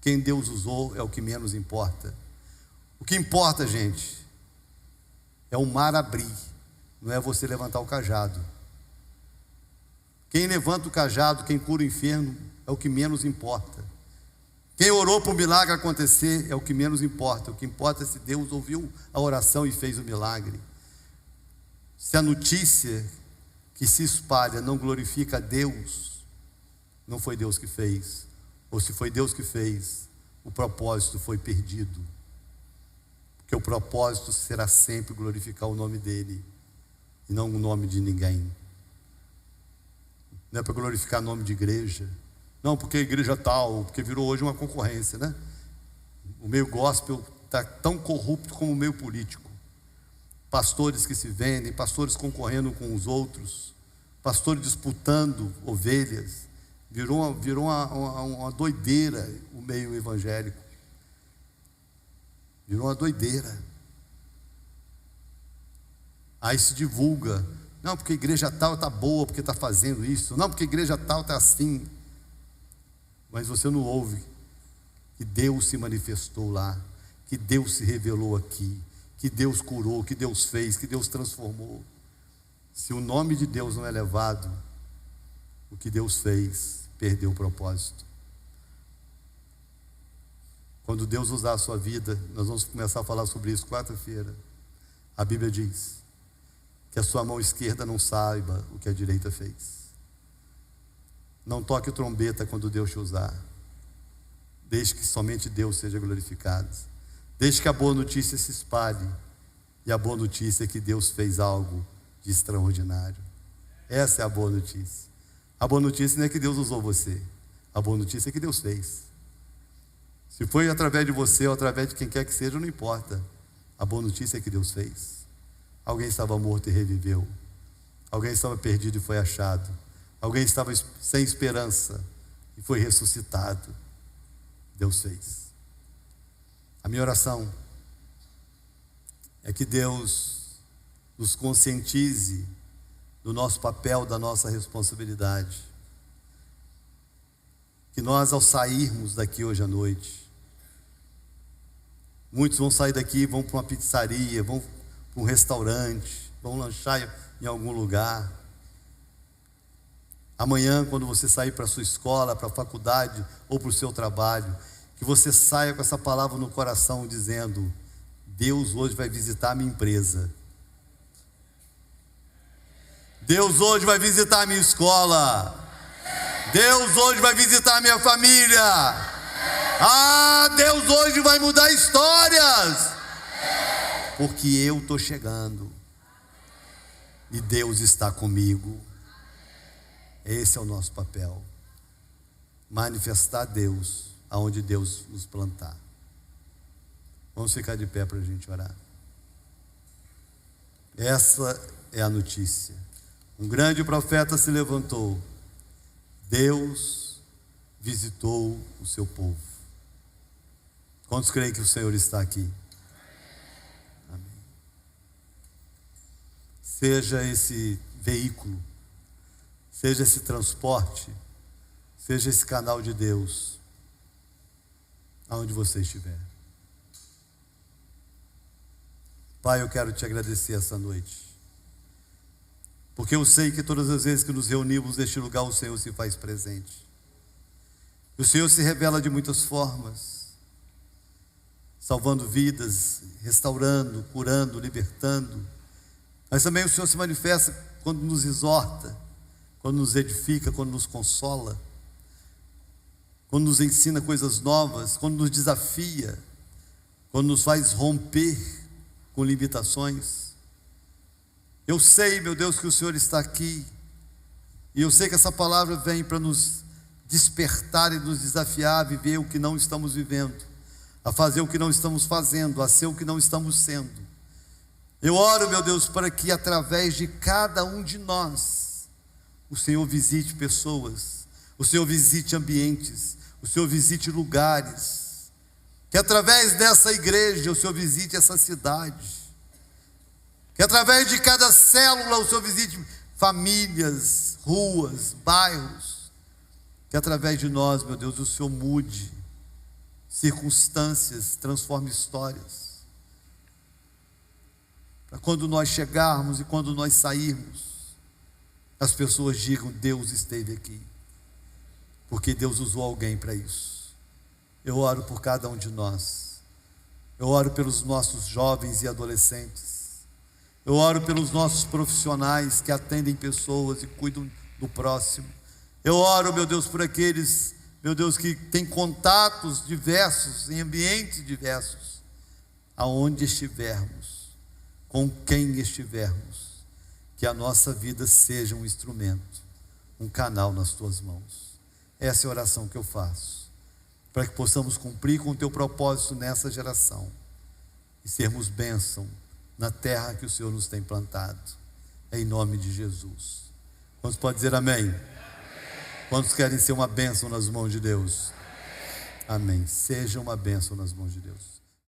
Quem Deus usou é o que menos importa. O que importa, gente, é o mar abrir, não é você levantar o cajado. Quem levanta o cajado, quem cura o enfermo, é o que menos importa. Quem orou para o milagre acontecer é o que menos importa. O que importa é se Deus ouviu a oração e fez o milagre. Se a notícia que se espalha não glorifica a Deus, não foi Deus que fez. Ou se foi Deus que fez, o propósito foi perdido. Porque o propósito será sempre glorificar o nome dele e não o nome de ninguém. Não é para glorificar o nome de igreja. Não, porque a igreja tal, porque virou hoje uma concorrência, né? O meio gospel está tão corrupto como o meio político. Pastores que se vendem, pastores concorrendo com os outros, pastores disputando ovelhas. Virou uma doideira o meio evangélico. Virou uma doideira. Aí se divulga. Não, porque a igreja tal está boa, porque está fazendo isso. Não, porque a igreja tal está assim. Mas você não ouve que Deus se manifestou lá, que Deus se revelou aqui, que Deus curou, que Deus fez, que Deus transformou. Se o nome de Deus não é levado, o que Deus fez perdeu o propósito. Quando Deus usar a sua vida, nós vamos começar a falar sobre isso quarta-feira. A Bíblia diz que a sua mão esquerda não saiba o que a direita fez. Não toque trombeta quando Deus te usar. Deixe que somente Deus seja glorificado. Deixe que a boa notícia se espalhe. E a boa notícia é que Deus fez algo de extraordinário. Essa é a boa notícia. A boa notícia não é que Deus usou você. A boa notícia é que Deus fez. Se foi através de você ou através de quem quer que seja, não importa. A boa notícia é que Deus fez. Alguém estava morto e reviveu. Alguém estava perdido e foi achado. Alguém estava sem esperança e foi ressuscitado. Deus fez. A minha oração é que Deus nos conscientize do nosso papel, da nossa responsabilidade. Que nós, ao sairmos daqui hoje à noite, muitos vão sair daqui, vão para uma pizzaria, vão para um restaurante, vão lanchar em algum lugar. Amanhã, quando você sair para a sua escola, para a faculdade ou para o seu trabalho, que você saia com essa palavra no coração dizendo: Deus hoje vai visitar a minha empresa. Deus hoje vai visitar a minha escola. Deus hoje vai visitar a minha família. Ah, Deus hoje vai mudar histórias. Porque eu estou chegando. E Deus está comigo. Esse é o nosso papel. Manifestar Deus aonde Deus nos plantar. Vamos ficar de pé para a gente orar. Essa é a notícia. Um grande profeta se levantou. Deus visitou o seu povo. Quantos creem que o Senhor está aqui? Amém. Seja esse veículo, seja esse transporte, seja esse canal de Deus, aonde você estiver. Pai, eu quero te agradecer essa noite, porque eu sei que todas as vezes que nos reunimos neste lugar, o Senhor se faz presente. O Senhor se revela de muitas formas, salvando vidas, restaurando, curando, libertando. Mas também o Senhor se manifesta quando nos exorta, quando nos edifica, quando nos consola, quando nos ensina coisas novas, quando nos desafia, quando nos faz romper com limitações. Eu sei, meu Deus, que o Senhor está aqui, e eu sei que essa palavra vem para nos despertar e nos desafiar a viver o que não estamos vivendo, a fazer o que não estamos fazendo, a ser o que não estamos sendo. Eu oro, meu Deus, para que através de cada um de nós, o Senhor visite pessoas, o Senhor visite ambientes, o Senhor visite lugares, que através dessa igreja o Senhor visite essa cidade, que através de cada célula o Senhor visite famílias, ruas, bairros, que através de nós, meu Deus, o Senhor mude circunstâncias, transforme histórias, para quando nós chegarmos e quando nós sairmos, as pessoas digam: Deus esteve aqui, porque Deus usou alguém para isso. Eu oro por cada um de nós. Eu oro pelos nossos jovens e adolescentes. Eu oro pelos nossos profissionais que atendem pessoas e cuidam do próximo. Eu oro, meu Deus, por aqueles, meu Deus, que têm contatos diversos, em ambientes diversos. Aonde estivermos, com quem estivermos, que a nossa vida seja um instrumento, um canal nas tuas mãos. Essa é a oração que eu faço, para que possamos cumprir com o teu propósito nessa geração e sermos bênção na terra que o Senhor nos tem plantado, em nome de Jesus. Quantos podem dizer amém? Amém. Quantos querem ser uma bênção nas mãos de Deus? Amém. Seja uma bênção nas mãos de Deus.